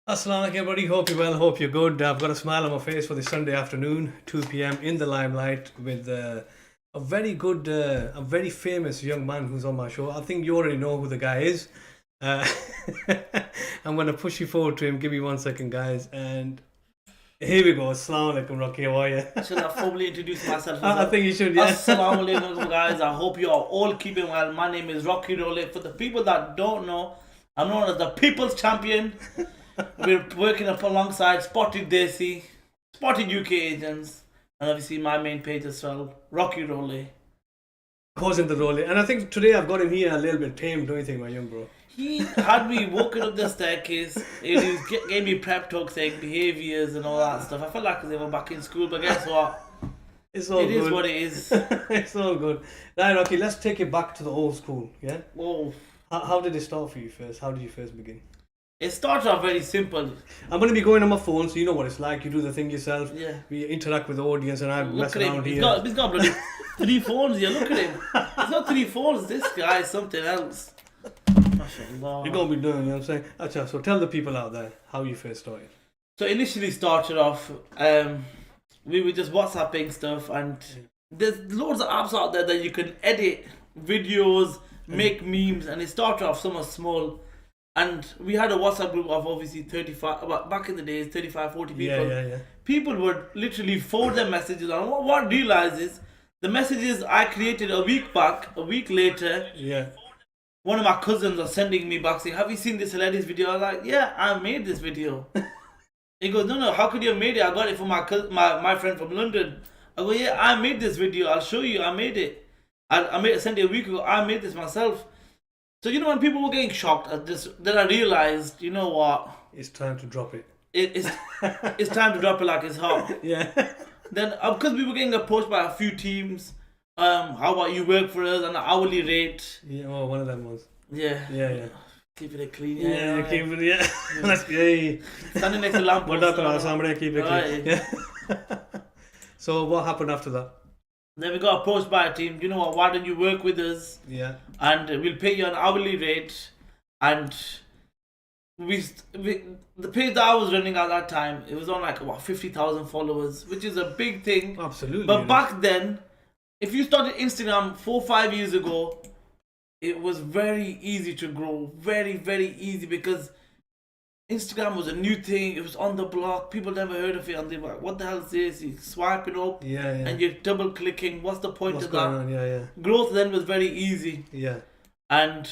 Assalamu alaikum everybody, hope you're well, hope you're good. I've got a smile on my face for this Sunday afternoon, 2 p.m. in the limelight with a very good, a very famous young man who's on my show. I think you already know who the guy is. Uh, I'm going to push you forward to him. Give me 1 second, guys. And here we go. Assalamu alaikum, Rocky. How are you? Should I formally introduce myself? I think you should, yeah. Assalamu alaikum, guys. I hope you are all keeping well. My name is Rocky Rollay. For the people that don't know, I'm known as the People's Champion. We're working up alongside Spotted Desi, Spotted UK Agents, and obviously my main page as well, Rocky Rollay. Causing the Rollay. And I think today I've got him here a little bit tame, don't you think, my young bro? He had me walking up the staircase. He gave me prep talks saying behaviours and all that stuff. I felt like they were back in school, but guess what? It's all It good. is what it is. It's all good. Right, Rocky, let's take it back to the old school, yeah? Whoa. How did it start for you first? How did you first begin? It started off very simple. I'm going to be going on my phone, so you know what it's like. You do the thing yourself. Yeah. We interact with the audience, and I mess Look at him. around He's here. got bloody 3 phones here. Look at him. He's got 3 phones. This guy is something else. MashaAllah. You're going to be doing, you know what I'm saying? Acha, so tell the people out there how you first started. So initially started off, we were just WhatsApping stuff, and there's loads of apps out there that you can edit videos, make memes, and it started off somewhat small. And we had a WhatsApp group of obviously 35, well, back in the days, 35, 40 people. Yeah. People would literally forward their messages. And what I realized is the messages I created a week back, a week later, Yeah. one of my cousins was sending me back saying, "Have you seen this hilarious video?" I was like, "Yeah, I made this video." He goes, "No, how could you have made it? I got it from my friend from London." I go, "Yeah, I made this video. I'll show you. I made it. I sent it a week ago. I made this myself." So you know when people were getting shocked at this, then I realized, you know what? It's time to drop it. It's time to drop it like it's hot. Yeah. Then because we were getting approached by a few teams, how about you work for us on an hourly rate? Yeah, oh, one of them was. Yeah. Keep it clean. Yeah, keep it, yeah. That's great. Standing next to lamp. What happened? Somebody keep it clean. Right. Yeah. So what happened after that? Then we got approached by a team. You know what? Why don't you work with us? Yeah. And we'll pay you an hourly rate. And the page that I was running at that time, it was on like about 50,000 followers, which is a big thing. Absolutely. But back then, if you started Instagram 4-5 years ago, it was very easy to grow. Very, very easy, because Instagram was a new thing. It was on the block. People never heard of it, and they were like, "What the hell is this?" You swipe it up, and you're double clicking. What's the point of that? On? Yeah. Growth then was very easy, Yeah. and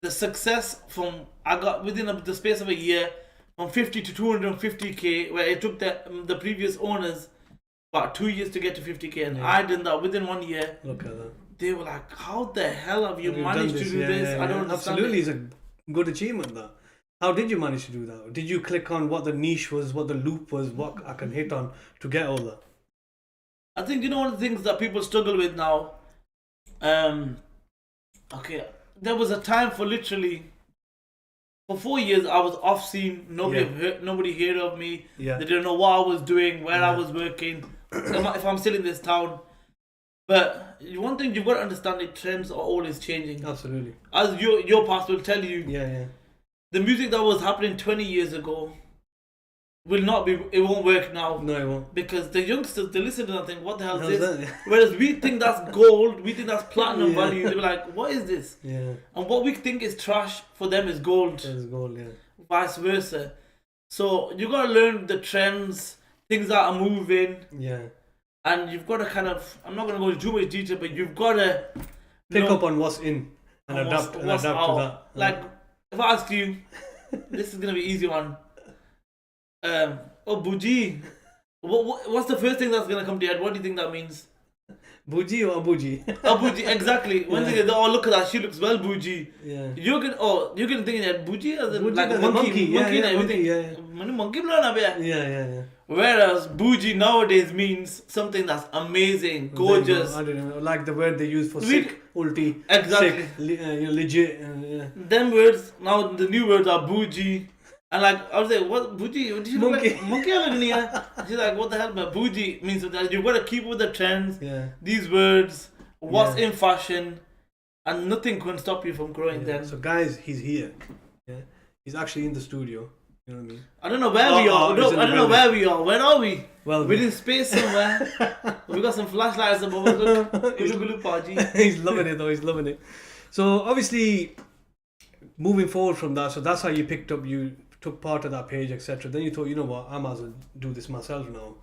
the success from I got within the space of a year from 50 to 250k, where it took the previous owners about 2 years to get to 50k, and I did that within 1 year. Look at that. They were like, "How the hell have you You've managed done to do this?" I don't understand. Absolutely, It. it's a good achievement. That. How did you manage to do that? Did you click on what the niche was, what the loop was, what I can hit on to get all that? I think you know one of the things that people struggle with now. Okay, there was a time for literally for 4 years I was off scene. Nobody heard of me. Yeah. They didn't know what I was doing, where I was working, if I'm still in this town. But one thing you've got to understand: the trends are always changing. Absolutely. As your past will tell you. Yeah. The music that was happening 20 years ago it won't work now. No, it won't. Because the youngsters, they listen to that and think, what the hell is How's this? that? Whereas we think that's gold, we think that's platinum value. They're like, what is this? Yeah. And what we think is trash, for them is gold. It's gold, yeah. Vice versa. So you got to learn the trends, things that are moving. Yeah. And you've got to kind of, I'm not going to go into too much detail, but you've got to Pick up on what's in and adapt to that. Like, if I ask you, this is gonna be an easy one. Buji. What's the first thing that's gonna come to your head? What do you think that means? Buji or Abuji? Buji, exactly. When they go, "Oh, look at that, she looks well buji." Yeah. You're gonna think in that buji as in Buji like as a a monkey, yeah, and everything. Monkey blana be. Yeah. Whereas buji nowadays means something that's amazing, gorgeous. I don't know, like the word they use for sick, ulti, Exactly. sick, legit. Yeah. Them words now, the new words are buji. And like I was like, what buji? What did you Monkey. Like? Monkey. She's like, what the hell? But buji means that you've got to keep with the trends. Yeah. These words, what's in fashion, and nothing can stop you from growing. Then. So guys, he's here. Yeah. He's actually in the studio. You know what I mean? I don't know where we are. he's in I the don't know building. where we are. Where are we? Well, We're in space somewhere. We got some flashlights above us. Look. Gulu gulu paji. He's loving it though. He's loving it. So obviously, moving forward from that, so that's how you picked up. You took part of that page, etc. Then you thought, you know what, I might as well do this myself now.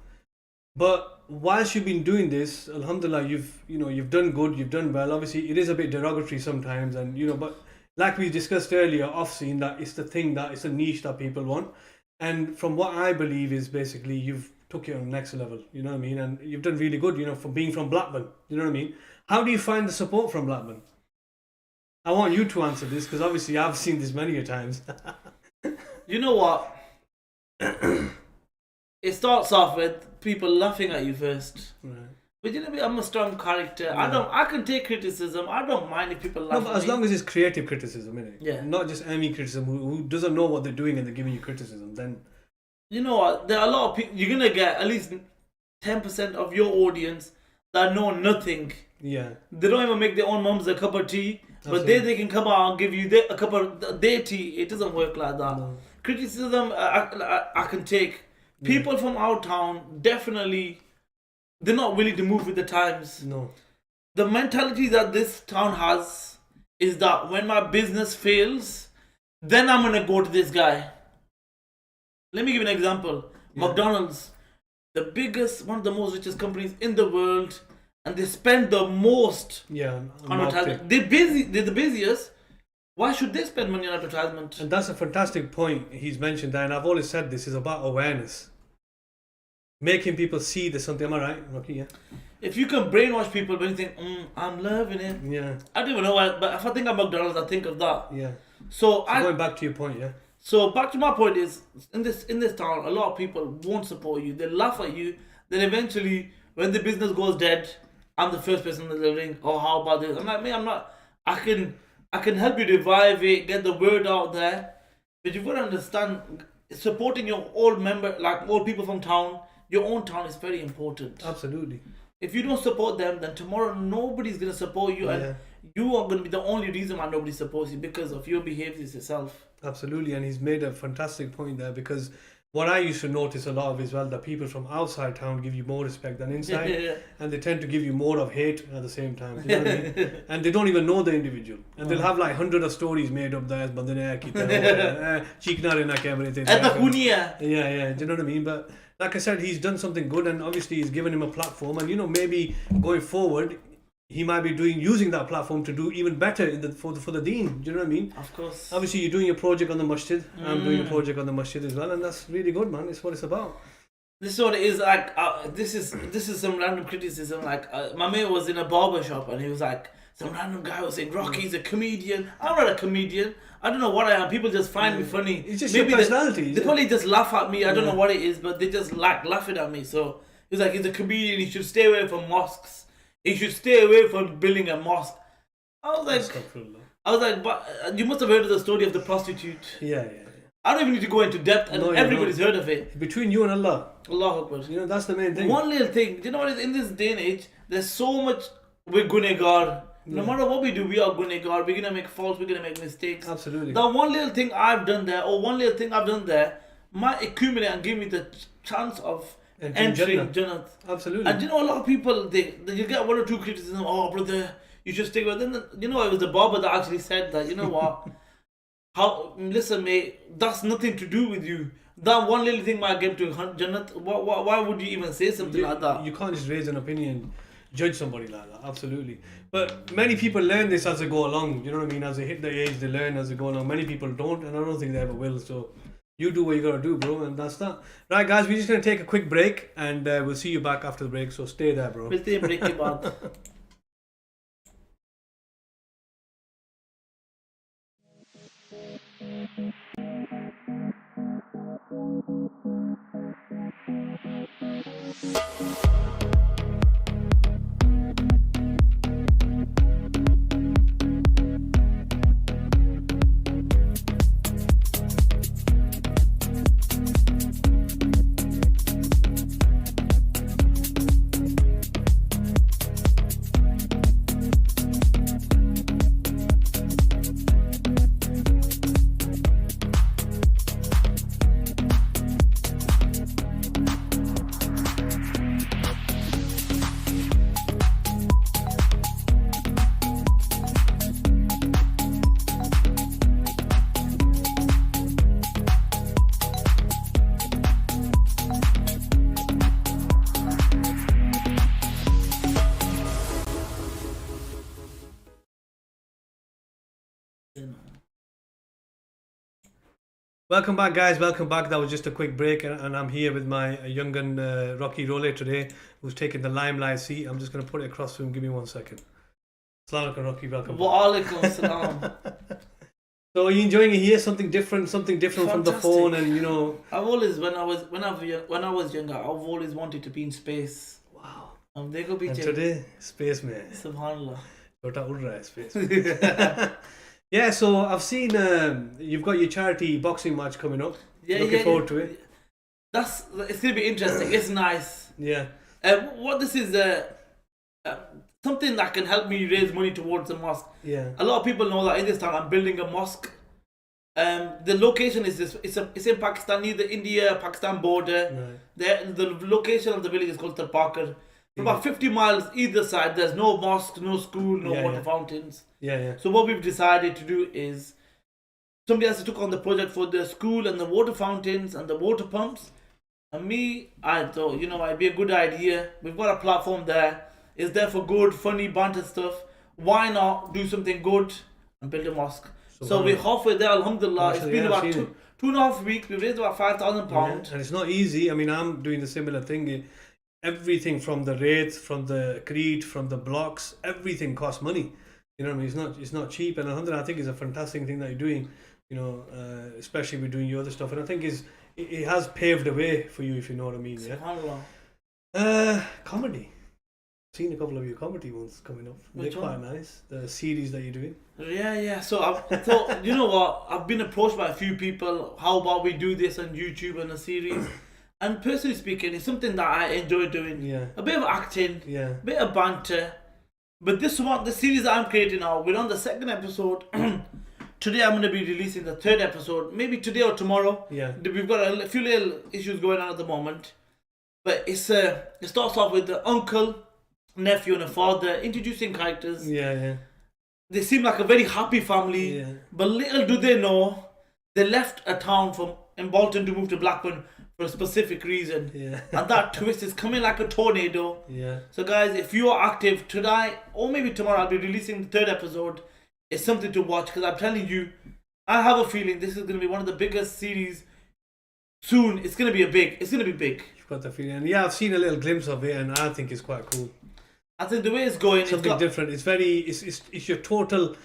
But whilst you've been doing this, alhamdulillah, you've done good, you've done well. Obviously, it is a bit derogatory sometimes, and but like we discussed earlier, off scene, that it's the thing that it's a niche that people want. And from what I believe is basically you've took it on the next level. You know what I mean? And you've done really good. For being from Blackburn. You know what I mean? How do you find the support from Blackburn? I want you to answer this because obviously I've seen this many a times. You know what? It starts off with people laughing at you first. Right. But I'm a strong character. Yeah. I can take criticism. I don't mind if people laugh No, but at as me. long as it's creative criticism, innit? Yeah. Not just any criticism who doesn't know what they're doing and they're giving you criticism. Then You know what? There are a lot of people. You're gonna get at least 10% of your audience that know nothing. yeah, They don't even make their own mums a cup of tea, but Absolutely. they can come out and give you a cup of their tea. It doesn't work like that. No. Criticism, I can take. People from our town, definitely, they're not willing to move with the times. no, The mentality that this town has is that when my business fails, then I'm gonna go to this guy. Let me give you an example. Yeah. McDonald's, one of the most richest companies in the world, and they spend the most yeah. on advertisement. They're the busiest. Why should they spend money on advertisement? And that's a fantastic point he's mentioned there, and I've always said this is about awareness. Making people see there's something. Am I right? Okay, yeah. If you can brainwash people when you think, I'm loving it. Yeah, I don't even know why, but if I think of McDonald's, I think of that. yeah. So Going back to your point, yeah. So back to my point is in this town, a lot of people won't support you. They laugh at you. Then eventually, when the business goes dead, I'm the first person that they'll ring. Oh, how about this? I'm like, I'm not. I can help you revive it, get the word out there. But you've got to understand, supporting your old people from town, your own town is very important. Absolutely. If you don't support them, then tomorrow nobody's gonna support you, Yeah. and you are gonna be the only reason why nobody supports you because of your behaviors yourself. Absolutely, and he's made a fantastic point there because what I used to notice a lot of as well, that people from outside town give you more respect than inside, Yeah. and they tend to give you more of hate at the same time. You know what I mean? And they don't even know the individual, and they'll have like 100 of stories made up there. Cheeknar in a camera. Yeah, do you know what I mean? But like I said, he's done something good, and obviously he's given him a platform, and maybe going forward he might be using that platform to do even better for the deen. Do you know what I mean? Of course. Obviously, you're doing a project on the masjid. I'm doing a project on the masjid as well, and that's really good, man. It's what it's about. This is what it is like. This is some random criticism. Like my mate was in a barber shop and he was like, some random guy was saying Rocky's a comedian. I'm not a comedian. I don't know what I am. People just find me funny. It's just your personality. They probably just laugh at me. I don't know what it is, but they just like laughing at me. So he was like, he's a comedian. He should stay away from mosques. He should stay away from building a mosque. I was like, but you must have heard of the story of the prostitute. Yeah. I don't even need to go into depth, and everybody's heard of it. Between you and Allah. Allahu Akbar. That's the main thing. One little thing. Do you know what it is? In this day and age, there's so much we're gunegar. No matter what we do, we are gunegar. We're gonna make faults. We're gonna make mistakes. Absolutely. That one little thing I've done there, or one little thing I've done there, might accumulate and give me the chance of entering Jannah. Absolutely. And a lot of people, you get one or two criticism. Oh, brother, you should stick with. Then it was the barber that actually said that. You know what? Listen, mate, that's nothing to do with you. That one little thing might get to Jannah. Why would you even say something like that? You can't just raise an opinion, judge somebody like that. Absolutely. But many people learn this as they go along. You know what I mean? As they hit the age, they learn as they go along. Many people don't, and I don't think they ever will. So you do what you gotta do, bro, and that's that. Right, guys, we're just gonna take a quick break, and we'll see you back after the break. So stay there, bro. मिलते हैं break के बाद. Welcome back, guys. Welcome back. That was just a quick break, and I'm here with my young gun Rocky Rollay today, who's taking the limelight seat. I'm just going to put it across to him. Give me 1 second. Assalamu alaikum, Rocky. Welcome back. Wa alaikum salam. So, are you enjoying it here? Something different from the phone, and I've always, when I was younger, I've always wanted to be in space. Wow. They could be And today, space man. Subhanallah. Chota ur raha hai space. Yeah, so I've seen you've got your charity boxing match coming up. Looking forward to it. It's gonna be interesting. It's nice. Yeah. What this is something that can help me raise money towards the mosque. Yeah. A lot of people know that in this town I'm building a mosque. The location is it's in Pakistan, near the India-Pakistan border. Right. The location of the village is called Tarpakar. For about 50 miles either side, there's no mosque, no school, no water fountains. Yeah. So what we've decided to do is somebody else took on the project for the school and the water fountains and the water pumps. And I thought, it'd be a good idea. We've got a platform there. It's there for good, funny, banter stuff. Why not do something good and build a mosque? So we're halfway there, alhamdulillah. It's been about 2.5 weeks. We've raised about £5,000. Yeah. And it's not easy. I mean, I'm doing the similar thing. Everything from the rates, from the creed, from the blocks, everything costs money. You know what I mean? It's not cheap. And alhamdulillah, I think it's a fantastic thing that you're doing. Especially with doing your other stuff. And I think it has paved the way for you, if you know what I mean. Yeah. Comedy. Seen a couple of your comedy ones coming up. They're quite nice. The series that you're doing. Yeah. So I thought, you know what? I've been approached by a few people. How about we do this on YouTube and a series? And personally speaking, it's something that I enjoy doing. Yeah. A bit of acting. Yeah. A bit of banter. But the series that I'm creating now, we're on the second episode. Today I'm going to be releasing the third episode. Maybe today or tomorrow. Yeah. We've got a few little issues going on at the moment. But it starts off with the uncle, nephew and a father introducing characters. Yeah. They seem like a very happy family. Yeah. But little do they know, they left a town in Bolton to move to Blackburn for a specific reason. Yeah. And that twist is coming like a tornado. Yeah. So guys, if you are active tonight or maybe tomorrow, I'll be releasing the third episode. It's something to watch because I'm telling you, I have a feeling this is going to be one of the biggest series soon. It's going to be big. You've got the feeling. And yeah, I've seen a little glimpse of it and I think it's quite cool. I think the way it's going, something different. It's your total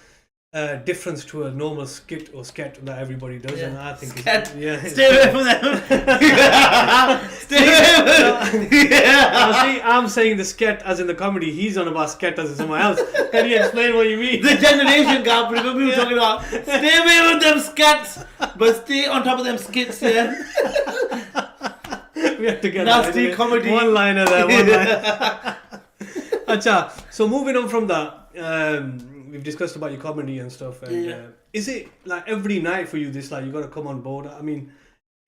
difference to a normal skit or sket that everybody does, and I think stay away from them. Stay away. See, I'm saying the sket as in the comedy. He's on about sket as in someone else. Can you explain what you mean? The generation gap. Remember we were talking about. Stay away with them skets, but stay on top of them skits. Yeah. We have to get nasty comedy. One liner there. One liner. Acha. So moving on from that, we've discussed about your comedy and stuff. And is it like every night for you? This like you got to come on board. I mean,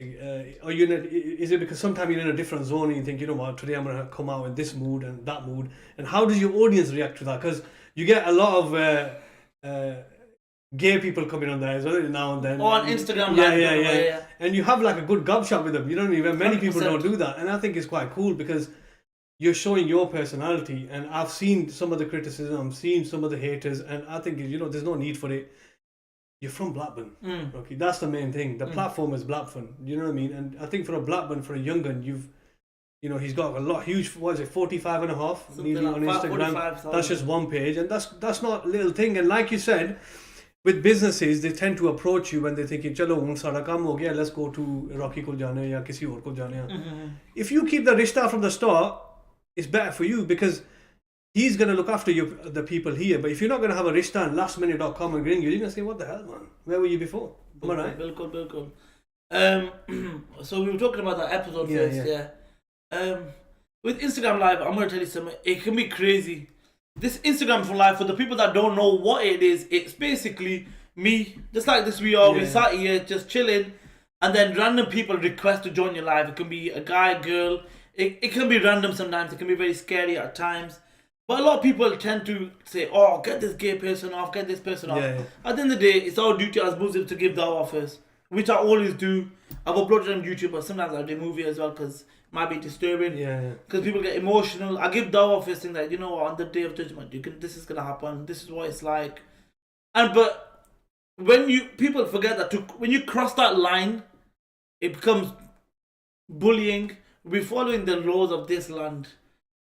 are you? Is it because sometimes you're in a different zone and you think, you know what, today I'm gonna come out in this mood and that mood? And how does your audience react to that? Because you get a lot of gay people coming on there as well now and then. On Instagram. Yeah. And you have like a good gobshop with them. You know what I mean? Many 100%. people don't do that, and I think it's quite cool because you're showing your personality. And I've seen some of the criticism, I've seen some of the haters, and I think there's no need for it. You're from Blackburn, okay? That's the main thing. The platform is Blackburn. You know what I mean? And I think for a Blackburn, for a young gun, he's got a lot huge. What is it? 45 and a half nearly on Instagram. That's just one page, and that's not a little thing. And like you said, with businesses, they tend to approach you when they're thinking, "Chalo, hun sara kam ho gaya. Let's go to Rocky ko jana ya kisi aur ko jana." If you keep the rishta from the start, it's better for you because he's going to look after the people here. But if you're not going to have a rishta and lastminute.com and ring you, you're going to say, what the hell, man? Where were you before? Am I right? Bilkul. So we were talking about that episode first, with Instagram Live, I'm going to tell you something. It can be crazy. This Instagram for Live, for the people that don't know what it is, it's basically me, just like this we are. We sat here just chilling, and then random people request to join your live. It can be a guy, girl. It can be random sometimes. It can be very scary at times. But a lot of people tend to say, oh, get this gay person off, get this person off. At the end of the day, it's our duty as Muslims to give dawah first, which I always do. I've uploaded on YouTube, but sometimes I remove it as well because it might be disturbing. Because people get emotional. I give dawah first thing that, you know what, on the day of judgment, this is going to happen. This is what it's like. But when people forget that when you cross that line, it becomes bullying. We're following the laws of this land.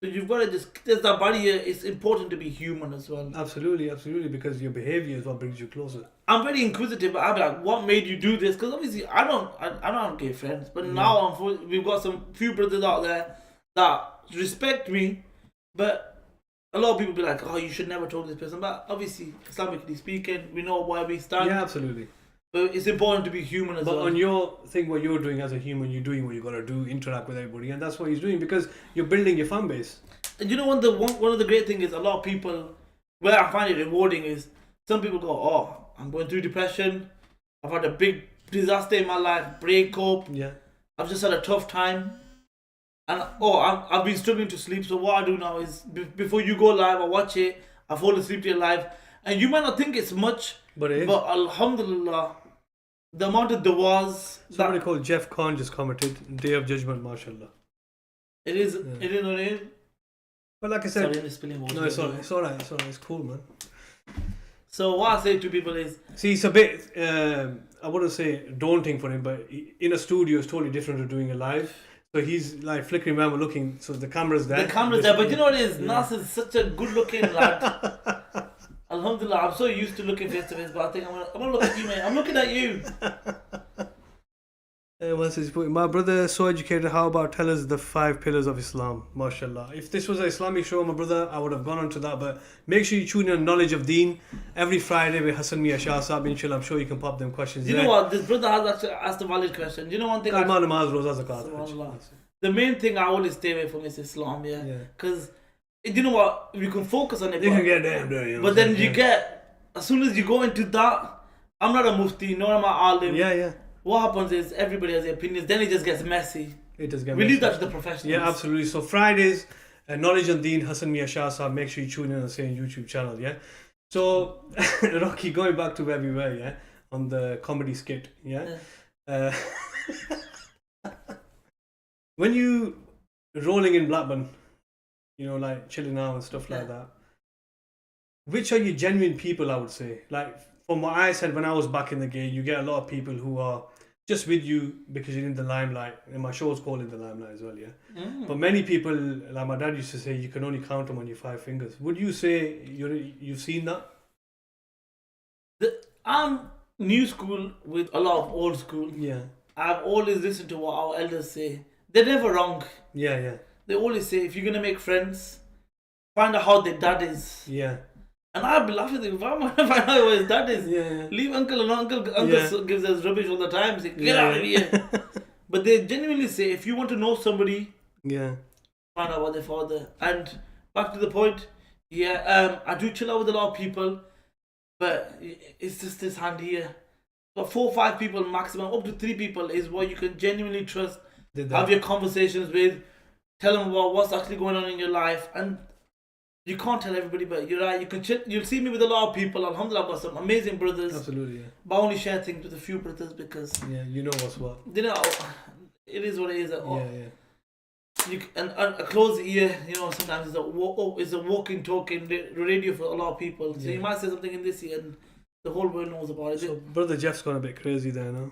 So you've got to there's that barrier. It's important to be human as well. Absolutely, absolutely, because your behavior is what brings you closer. I'm very inquisitive. I'm like, what made you do this? Because obviously, I don't have gay friends, but now we've got some few brothers out there that respect me, but a lot of people be like, oh, you should never talk to this person. But obviously, Islamically speaking, we know where we stand. Yeah, absolutely. But it's important to be human as well. But on your thing, what you're doing as a human, you're doing what you got to do, interact with everybody, and that's what he's doing because you're building your fan base. And you know, one of the great things is a lot of people, where I find it rewarding is some people go, oh, I'm going through depression. I've had a big disaster in my life, breakup. Yeah. I've just had a tough time. And I've been struggling to sleep. So what I do now is before you go live, I watch it. I fall asleep to your live. And you might not think it's much, but it is. But Alhamdulillah, the amount of du'as. Somebody called Jeff Khan just commented, Day of Judgment, mashallah. It is what it is. But like I said, sorry, no, it's alright, it's cool, man. So what I say to people is, see, it's a bit, I wouldn't say daunting for him, but in a studio it's totally different to doing a live. So he's like flickering around, looking, so the camera's there. The camera's there, but you know what it is? Nas is such a good looking lad. Alhamdulillah, I'm so used to looking face to face, but I think I'm gonna look at you, mate. I'm looking at you. What's his point? My brother is so educated. How about tell us the 5 pillars of Islam? MashaAllah. If this was an Islamic show, my brother, I would have gone on to that. But make sure you tune in on Knowledge of Deen every Friday with Hassan Mia Shah Saab. Inshallah, I'm sure you can pop them questions. You know what? This brother has actually asked a valid question. You know one thing? The main thing I always stay away from is Islam, yeah. Because you know what? You can focus on it. You can get damn dirty. You know but then you get, as soon as you go into that, I'm not a mufti, nor am I alim. Yeah. What happens is everybody has their opinions, then it just gets messy. It does get we messy. leave that to the professionals. Yeah, absolutely. So Fridays, Knowledge on Deen, Hassan Mia Shah Saab. Make sure you tune in on the same YouTube channel, yeah? So, Rocky, going back to where we were, yeah? On the comedy skit, yeah? When you rolling in Blackburn, you know, like chilling out and stuff like that, which are your genuine people, I would say? Like, from what I said when I was back in the game, you get a lot of people who are just with you because you're in the limelight, and my show's called In the Limelight as well, yeah? But many people, like my dad used to say, you can only count them on your 5 fingers. Would you say you've seen that? I'm new school with a lot of old school. Yeah. I've always listened to what our elders say. They're never wrong. Yeah. They always say, if you're going to make friends, find out how their dad is. Yeah. And I'd be laughing, if I'm going to find out what his dad is, leave uncle alone. Uncle gives us rubbish all the time. Say, get out of here. But they genuinely say, if you want to know somebody, find out about their father. And back to the point, I do chill out with a lot of people, but it's just this hand here. But 4 or 5 people maximum, up to 3 people is what you can genuinely trust, have your conversations with, tell them about what's actually going on in your life. And you can't tell everybody, but you're right. You'll see me with a lot of people. Alhamdulillah, I've got some amazing brothers. Absolutely, yeah. But I only share things with a few brothers because you know what's what. You know, it is what it is. Yeah. And a closed ear, you know, sometimes it's a walking, talking radio for a lot of people. So you might say something in this ear, and the whole world knows about it. So brother Jeff's gone a bit crazy there now.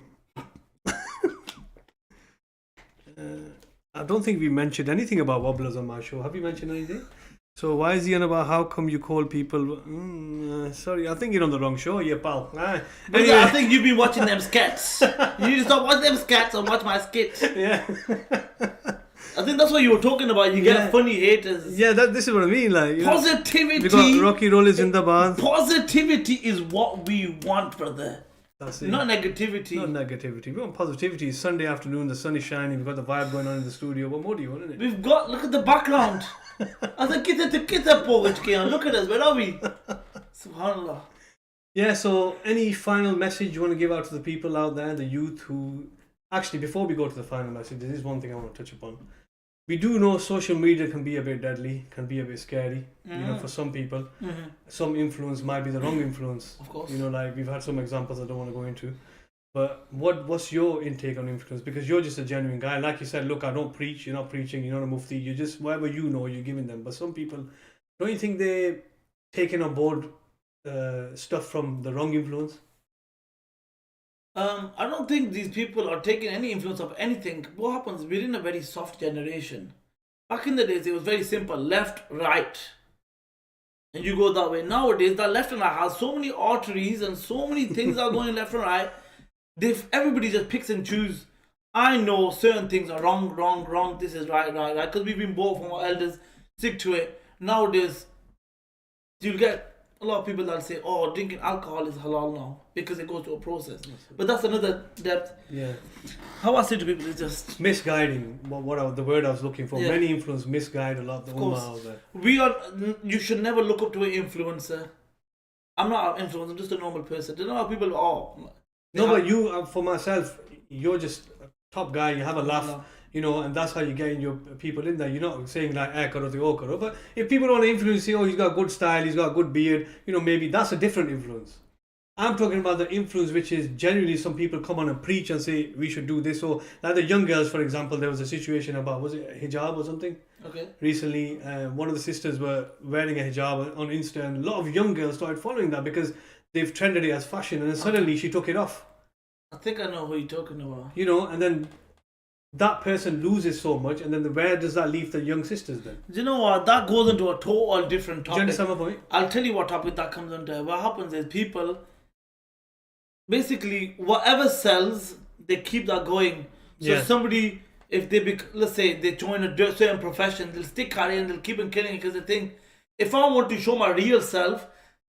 I don't think we mentioned anything about wobblers on my show. Have you mentioned anything? So why is he on about how come you call people? Sorry, I think you're on the wrong show, yeah, pal. Anyway. I think you've been watching them skits. You need to stop watching them skits and watch my skits. Yeah. I think that's what you were talking about. You get funny haters. Yeah, this is what I mean. Like positivity. We got Rocky Rollay in the bar. Positivity is what we want, brother. That's it. Not negativity. Not negativity. We want positivity. It's Sunday afternoon, the sun is shining, we've got the vibe going on in the studio. What more do you want, isn't it? Look at the background. I said, get the look at us, where are we? Subhanallah. Yeah, so any final message you want to give out to the people out there, the youth who... Actually, before we go to the final message, there is one thing I want to touch upon. We do know social media can be a bit deadly, can be a bit scary, you know, for some people. Some influence might be the wrong influence. Of course. You know, like we've had some examples I don't want to go into. But what's your intake on influence? Because you're just a genuine guy. Like you said, look, I don't preach, you're not preaching, you're not a mufti, you're just whatever you know, you're giving them. But some people, don't you think they're taking on board stuff from the wrong influence? I don't think these people are taking any influence of anything. What happens? We're in a very soft generation. Back in the days, it was very simple: left, right, and you go that way. Nowadays, that left and right has so many arteries and so many things are going left and right. Everybody just picks and chooses. I know certain things are wrong, wrong, wrong. This is right, right, right. Because we've been bought from our elders, stick to it. Nowadays, you'll get a lot of people that say, "Oh, drinking alcohol is halal now because it goes through a process." But that's another depth. Yeah. How I say to people is just Misguiding. The word I was looking for. Yeah. Many influence misguide a lot of the Of course. ummah out there. we are. You should never look up to an influencer. I'm not an influencer. I'm just a normal person. Do you know how people? No, but you, for myself, you're just a top guy. You have a laugh, No. and that's how you're getting your people in there. You're not saying like "eh karo to oh karo," but if people want to influence you, oh, he's got good style, he's got a good beard, maybe that's a different influence. I'm talking about the influence which is generally some people come on and preach and say we should do this. So like the young girls, for example, there was a situation about, was it hijab or something? Okay. Recently, one of the sisters were wearing a hijab on Insta, and a lot of young girls started following that because they've trended it as fashion, and then suddenly she took it off. I think I know who you're talking about. And then that person loses so much, and then where does that leave the young sisters then? Do you know what? That goes into a total different Do you topic. understand my point? I'll tell you what topic that comes under. What happens is people, basically, whatever sells, they keep that going. So Yeah. somebody, if they, let's say they join a certain profession, they'll stick at it and they'll keep on killing it because they think, if I want to show my real self,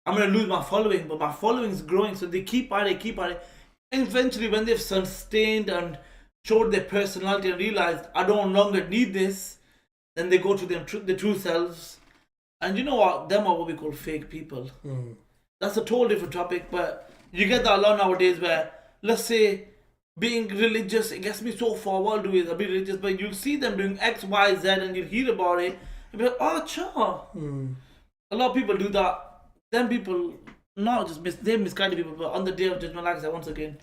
I'm going to lose my following. But my following is growing, so they keep at it, keep at it. And eventually, when they've sustained and showed their personality and realized, I don't longer need this, then they go to their true selves. And you know what? Them are what we call fake people. That's a total different topic, but you get that a lot nowadays where, let's say, being religious, it gets me so far, what I'll do is I'll be religious, but you'll see them doing X, Y, Z, and you'll hear about it, and be like, oh, cha. A lot of people do that. Them people, not just they're misguided people, but on the day of judgment, like I said, once again,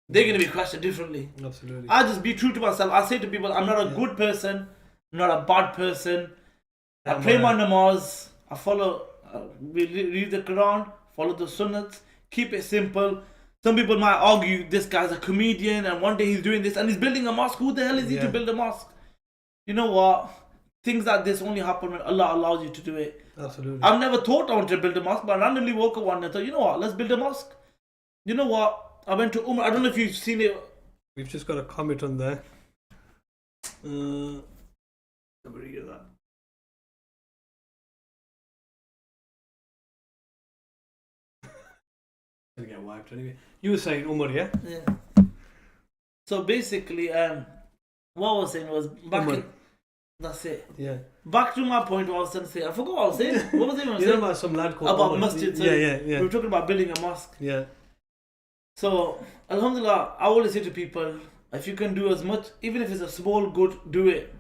they're going to be questioned differently. Absolutely. I just be true to myself. I say to people, I'm not a good person, I'm not a bad person. I pray my namaz, I follow, we read the Quran, follow the sunnahs, keep it simple. Some people might argue this guy's a comedian and one day he's doing this and he's building a mosque. Who the hell is he to build a mosque? You know what? Things like this only happen when Allah allows you to do it. Absolutely. I've never thought I wanted to build a mosque, but I randomly woke up one day and thought, you know what, let's build a mosque. You know what? I went to Umrah. I don't know if you've seen it. We've just got a comment on there. Let me read that. Gonna get wiped anyway. You were saying Umar, yeah? Yeah. So basically, what I was saying was that's it. Yeah. Back to my point, what I was trying to say. I forgot what I was saying. What was it? You know about some lad called About Umar? masjid. Yeah. We were talking about building a mosque. Yeah. So, alhamdulillah, I always say to people, if you can do as much, even if it's a small good, do it.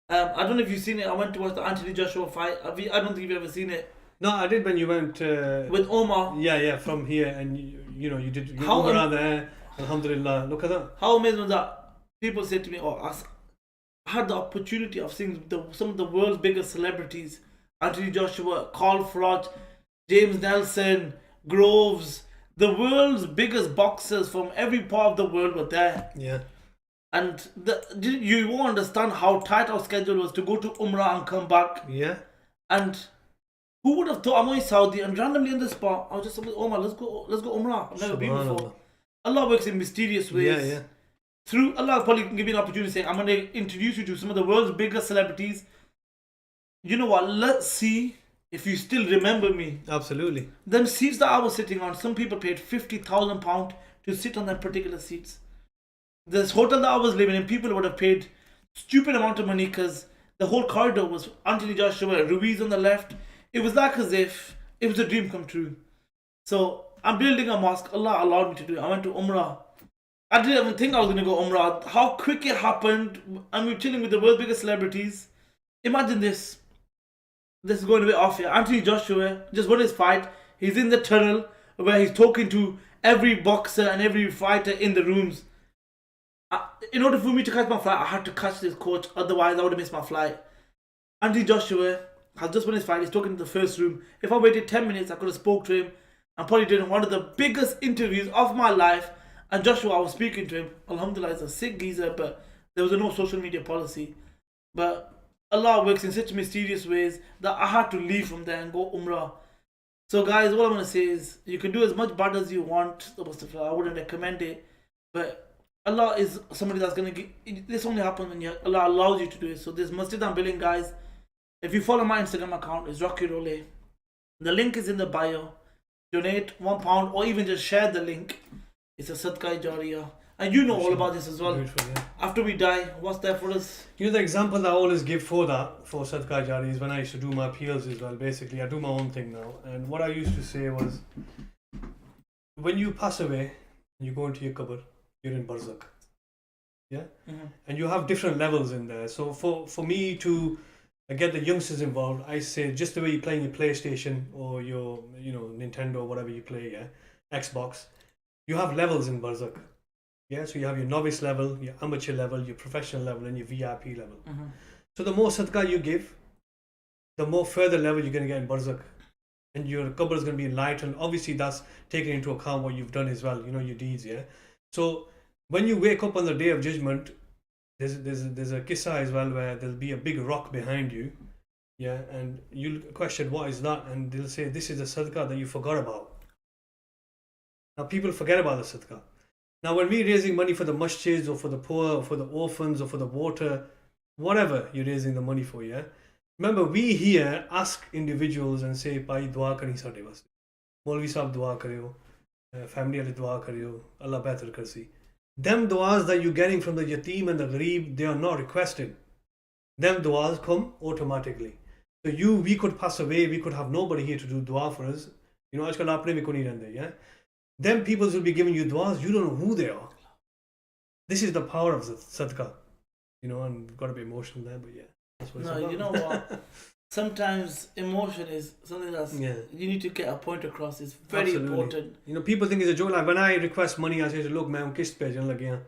I don't know if you've seen it. I went to watch the Anthony Joshua fight. I don't think you've ever seen it. No, I did when you went with Omar. Yeah, from here, and you did How Umrah there. Alhamdulillah, look at that. How amazing was that? People said to me, I had the opportunity of seeing some of the world's biggest celebrities: Anthony Joshua, Carl Froch, James Nelson, Groves. The world's biggest boxers from every part of the world were there. Yeah. And you won't understand how tight our schedule was to go to Umrah and come back. Yeah. And who would have thought I'm going to Saudi and randomly in the spot I was just like, Omar, let's go Umrah. I've never been before. Allah works in mysterious ways. Yeah. Through Allah probably can give you an opportunity saying, I'm going to introduce you to some of the world's biggest celebrities. You know what? Let's see if you still remember me. Absolutely. Them seats that I was sitting on, some people paid £50,000 to sit on them particular seats. This hotel that I was living in, people would have paid stupid amount of money because the whole corridor was Anthony Joshua, Ruiz on the left. It was like as if it was a dream come true. So I'm building a mosque. Allah allowed me to do it. I went to Umrah. I didn't even think I was going to go Umrah. How quick it happened. And we were chilling with the world's biggest celebrities. Imagine this. This is going a bit off here. Anthony Joshua just won his fight. He's in the tunnel where he's talking to every boxer and every fighter in the rooms. In order for me to catch my flight, I had to catch this coach. Otherwise, I would have missed my flight. Anthony Joshua has just won his fight. He's talking to the first room. If I waited 10 minutes, I could have spoke to him. I'm probably doing one of the biggest interviews of my life. And Joshua, I was speaking to him. Alhamdulillah, he's a sick geezer, but there was no social media policy. But Allah works in such mysterious ways that I had to leave from there and go Umrah. So, guys, all I'm going to say is you can do as much bad as you want. I wouldn't recommend it. But Allah is somebody that's going to give. This only happens when Allah allows you to do it. So, this masjid I'm building, guys. If you follow my Instagram account, it's Rocky Rollay. The link is in the bio. Donate £1 or even just share the link. It's a Sadaqah Jariyah. And you know all about this as well. Beautiful, yeah. After we die, what's there for us? You know, the example I always give for that, for Sadaqah Jari, is when I used to do my appeals as well. Basically, I do my own thing now. And what I used to say was, when you pass away, you go into your qabr, you're in Barzakh. Yeah? Mm-hmm. And you have different levels in there. So for me to get the youngsters involved, I say just the way you're playing your PlayStation or your, Nintendo or whatever you play, yeah, Xbox, you have levels in Barzakh. Yeah, so you have your novice level, your amateur level, your professional level, and your VIP level. Mm-hmm. So the more sadaqah you give, the more further level you're going to get in Barzakh. And your qabr is going to be enlightened. Obviously, that's taking into account what you've done as well, your deeds, yeah? So when you wake up on the Day of Judgment, there's a qissa as well where there'll be a big rock behind you, yeah? And you'll question, what is that? And they'll say, this is the sadaqah that you forgot about. Now, people forget about the sadaqah. Now, when we're raising money for the masjids or for the poor or for the orphans or for the water, whatever you're raising the money for, yeah? Remember, we here ask individuals and say, Bhai, dua kari sade vaste. Maulvi sahab dua karyo. Family wale dua karyo. Allah behtar karsi. Them duas that you're getting from the yatim and the gharib, they are not requested. Them duas come automatically. So we could pass away, we could have nobody here to do dua for us. Ajkal aapne bhi koi nahi rehde, yeah? Them people will be giving you du'as, you don't know who they are. This is the power of the sadaqah. And we've got to be emotional there, but yeah. That's what it's about. You know what? Sometimes emotion is something that's, you need to get a point across. It's very important. People think it's a joke. Like when I request money, I say, look, man, kist pe jan lage hain.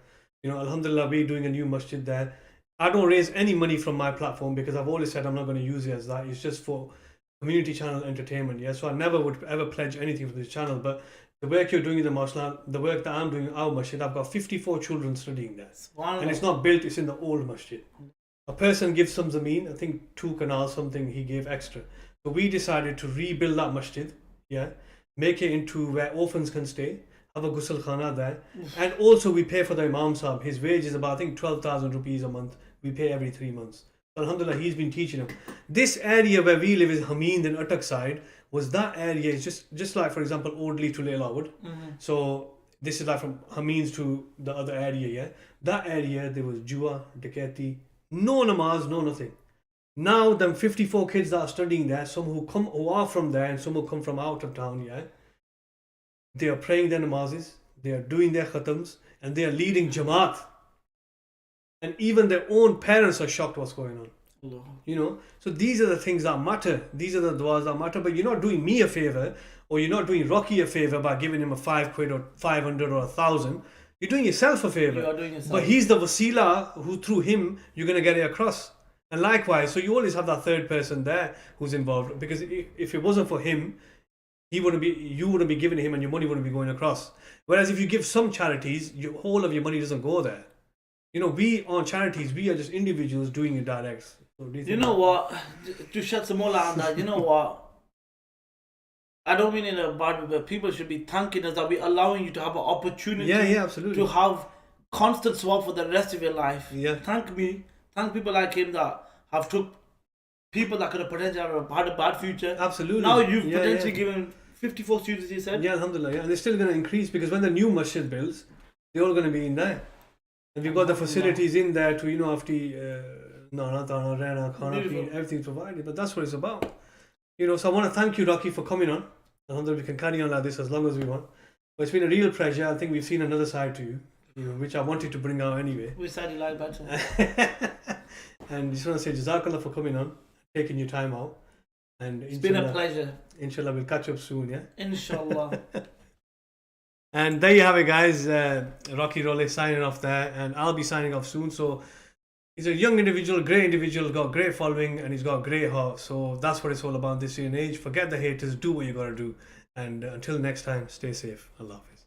Alhamdulillah, we're doing a new masjid there. I don't raise any money from my platform because I've always said I'm not going to use it as that. It's just for community channel entertainment, yeah? So I never would ever pledge anything for this channel, but the work you're doing in the masjid, the work that I'm doing in our masjid, I've got 54 children studying there. And it's not built, it's in the old masjid. A person gives some zameen, I think 2 canals, something he gave extra. So we decided to rebuild that masjid, yeah, make it into where orphans can stay, have a ghusl khana there. And also we pay for the Imam Sahib. His wage is about, I think, 12,000 rupees a month. We pay every 3 months. Alhamdulillah, he's been teaching them. This area where we live is Hameen and Attak side. Was that area is just like, for example, Audley to Lailawad. Mm-hmm. So this is like from Hameens to the other area, yeah? That area, there was Jua, Dakati, no namaz, no nothing. Now, them 54 kids that are studying there, some who are from there and some who come from out of town, yeah? They are praying their namazes, they are doing their khatams, and they are leading Jamaat. And even their own parents are shocked what's going on. So these are the things that matter. These are the du'as that matter. But you're not doing me a favor, or you're not doing Rocky a favor by giving him a 5 quid or 500 or 1,000. You're doing yourself a favor. You are doing yourself. But he's the wasila who through him you're going to get it across. And likewise, so you always have that third person there who's involved. Because if it wasn't for him, you wouldn't be giving him and your money wouldn't be going across. Whereas if you give some charities, whole of your money doesn't go there. We on charities, we are just individuals doing it direct. So you know what? To shed some more light on that, you know what? I don't mean in a bad way, but people should be thanking us that we're allowing you to have an opportunity absolutely. To have constant swap for the rest of your life. Yeah. Thank people like him that have took people that could have potentially had a bad future. Absolutely. Now you've potentially given 54 students, you said? Yeah, alhamdulillah. Yeah. And they're still going to increase because when the new masjid builds, they're all going to be in there. And we've got the facilities in there to, after everything's provided. But that's what it's about. So I want to thank you, Rocky, for coming on. Alhamdulillah, we can carry on like this as long as we want. But it's been a real pleasure. I think we've seen another side to you, which I wanted to bring out anyway. We said you like better. And just want to say Jazakallah for coming on, taking your time out. And it's been a pleasure. Inshallah, we'll catch up soon, yeah? Inshallah. And there you have it, guys. Rocky Rollay signing off there, and I'll be signing off soon. So he's a young individual, great individual, got great following, and he's got a great heart. So that's what it's all about this day and age. Forget the haters, do what you gotta do. And until next time, stay safe. Allah Hafiz.